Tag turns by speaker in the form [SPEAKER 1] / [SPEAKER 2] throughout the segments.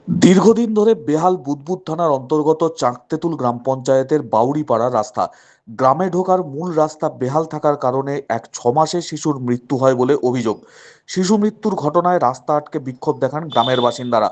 [SPEAKER 1] দীর্ঘদিন ধরে বেহাল বুদবুদ থানার অন্তর্গত চাকতেতুল গ্রাম পঞ্চায়েতের বাউড়িপাড়া রাস্তা। গ্রামে ঢোকার মূল রাস্তা বেহাল থাকার কারণে এক 6 মাসের শিশুর মৃত্যু হয় বলে অভিযোগ। শিশু মৃত্যুর ঘটনায় রাস্তা আটকে বিক্ষোভ দেখান গ্রামের বাসিন্দারা।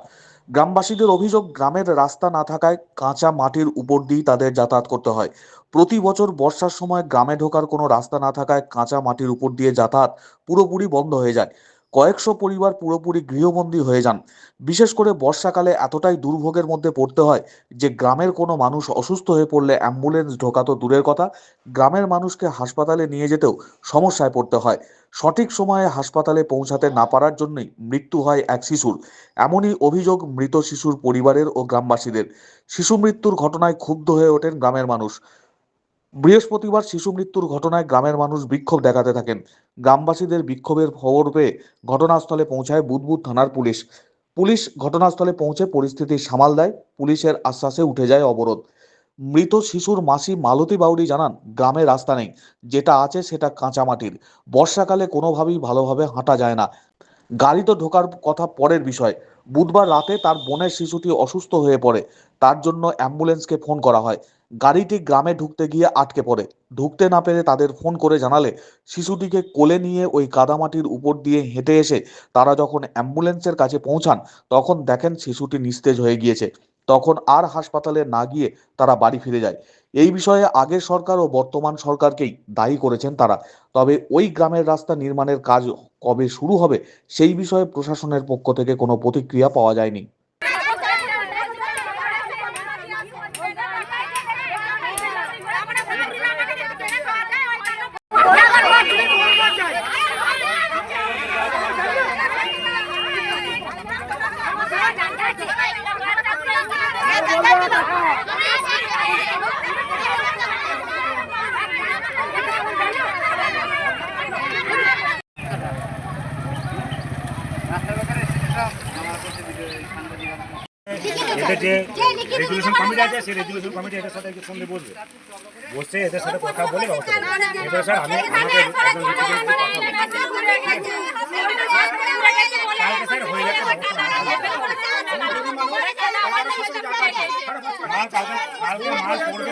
[SPEAKER 1] গ্রামবাসীদের অভিযোগ, গ্রামের রাস্তা না থাকায় কাঁচা মাটির উপর দিয়ে তাদের যাতায়াত করতে হয়। প্রতি বছর বর্ষার সময় গ্রামে ঢোকার কোনো রাস্তা না থাকায় কাঁচা মাটির উপর দিয়ে যাতায়াত পুরোপুরি বন্ধ হয়ে যায়। কয়েকশো পরিবার পুরোপুরি গৃহবন্দী হয়ে যান। বিশেষ করে বর্ষাকালে এতটাই দুর্ভোগের মধ্যে পড়তে হয় যে গ্রামের কোনো মানুষ অসুস্থ হয়ে পড়লে অ্যাম্বুলেন্স ঢোকা তো দূরের কথা, গ্রামের মানুষকে হাসপাতালে নিয়ে যেতেও সমস্যায় পড়তে হয়। সঠিক সময়ে হাসপাতালে পৌঁছাতে না পারার জন্যই মৃত্যু হয় এক শিশুর। এমনই অভিযোগ মৃত শিশুর পরিবারের ও গ্রামবাসীদের। শিশু মৃত্যুর ঘটনায় ক্ষুব্ধ হয়ে ওঠেন গ্রামের মানুষ। বৃহস্পতিবার শিশু মৃত্যুর ঘটনায় গ্রামের মানুষ বিক্ষোভ দেখাতে থাকেন। গ্রামবাসীদের বিক্ষোভের খবর পেয়ে ঘটনাস্থলে পৌঁছায় বুদবুদ থানার পুলিশ। পুলিশ ঘটনাস্থলে পৌঁছে পরিস্থিতি সামাল দেয়। পুলিশের আশ্বাসে উঠে যায় অবরোধ। মৃত শিশুর মাসি মালতী বাউরি জানান, গ্রামে রাস্তা নেই, যেটা আছে সেটা কাঁচা মাটির। বর্ষাকালে কোনোভাবেই ভালোভাবে হাঁটা যায় না। গাড়ি তো ঢোকার কথা পরের বিষয়। বুধবার রাতে তার বোনের শিশুটি অসুস্থ হয়ে পড়ে। তার জন্য অ্যাম্বুলেন্সকে ফোন করা হয়। গাড়িটি গ্রামে ঢুকতে গিয়ে আটকে পড়ে। ঢুকতে না পেরে তাদের ফোন করে জানালে শিশুটিকে কোলে নিয়ে ওই কাদামাটির উপর দিয়ে হেঁটে এসে তারা যখন অ্যাম্বুলেন্সের কাছে পৌঁছান, তখন দেখেন শিশুটি নিস্তেজ হয়ে গিয়েছে। তখন আর হাসপাতালে না গিয়ে তারা বাড়ি ফিরে যায়। এই বিষয়ে আগের সরকার ও বর্তমান সরকারকেই দায়ী করেছেন তারা। তবে ওই গ্রামের রাস্তা নির্মাণের কাজ কবে শুরু হবে সেই বিষয়ে প্রশাসনের পক্ষ থেকে কোনো প্রতিক্রিয়া পাওয়া যায়নি।
[SPEAKER 2] এদের যে রেজুলেশন কমিটি আছে সেই রেজুলেশন কমিটি এদের সাথে সঙ্গে বসবে, বসে এদের সাথে কথা বলে ব্যবস্থা করবে। এবার স্যার আমি আমাকে কালকে স্যার হয়ে যাচ্ছে কালকে মাল পড়বে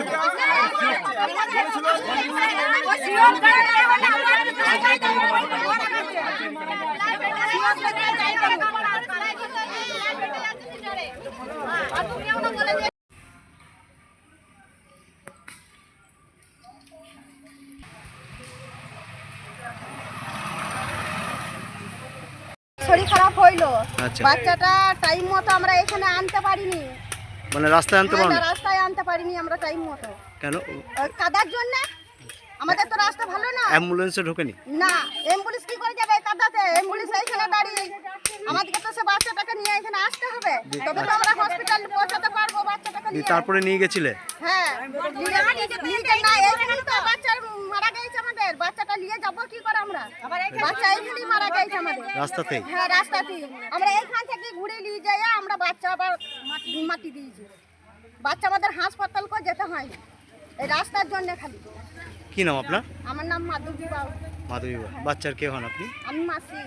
[SPEAKER 3] শরীর খারাপ হইলো।
[SPEAKER 4] আচ্ছা,
[SPEAKER 3] বাচ্চাটা টাইম মতো আমরা এখানে আনতে পারিনি,
[SPEAKER 4] মানে রাস্তায় আনতে পারো না
[SPEAKER 3] রাস্তায় আনতে পারিনি আমরা টাইম মতো।
[SPEAKER 4] কেন?
[SPEAKER 3] কাদার জন্য। আমাদের তো রাস্তা ভালো না।
[SPEAKER 4] অ্যাম্বুলেন্সে ঢোকেনি?
[SPEAKER 3] না, অ্যাম্বুলেন্স কি করে যাবে কাদাতে? অ্যাম্বুলেন্স এখানে দাঁড়িয়ে, আমাদেরকে তো সে বাচ্চাটাকে নিয়ে এখানে আসতে হবে, তবে তো আমরা হসপিটালে পৌঁছাতে পারবো বাচ্চাটাকে নিয়ে।
[SPEAKER 4] তারপরে নিয়ে গেছিলে?
[SPEAKER 3] হ্যাঁ, না এখানে তো বাচ্চা মারা গেছে আমাদের। বাচ্চাটা নিয়ে যাবো কি করে আমরা? বাচ্চা এখানেই মারা গেছে আমাদের
[SPEAKER 4] রাস্তাতেই?
[SPEAKER 3] হ্যাঁ, রাস্তাতেই। আমরা এইখান থেকে ঘুরে নিয়ে যাই, আমরা বাচ্চা আবার মাটি দিয়েছি। বাচ্চা আমাদের হাসপাতাল করে যেতে হয় এই রাস্তার জন্য খালি।
[SPEAKER 4] কি নাম আপনার?
[SPEAKER 3] আমার নাম মাধবী বাবু।
[SPEAKER 4] মাধবী। বাচ্চার কে হন আপনি?
[SPEAKER 3] আমি মাসি।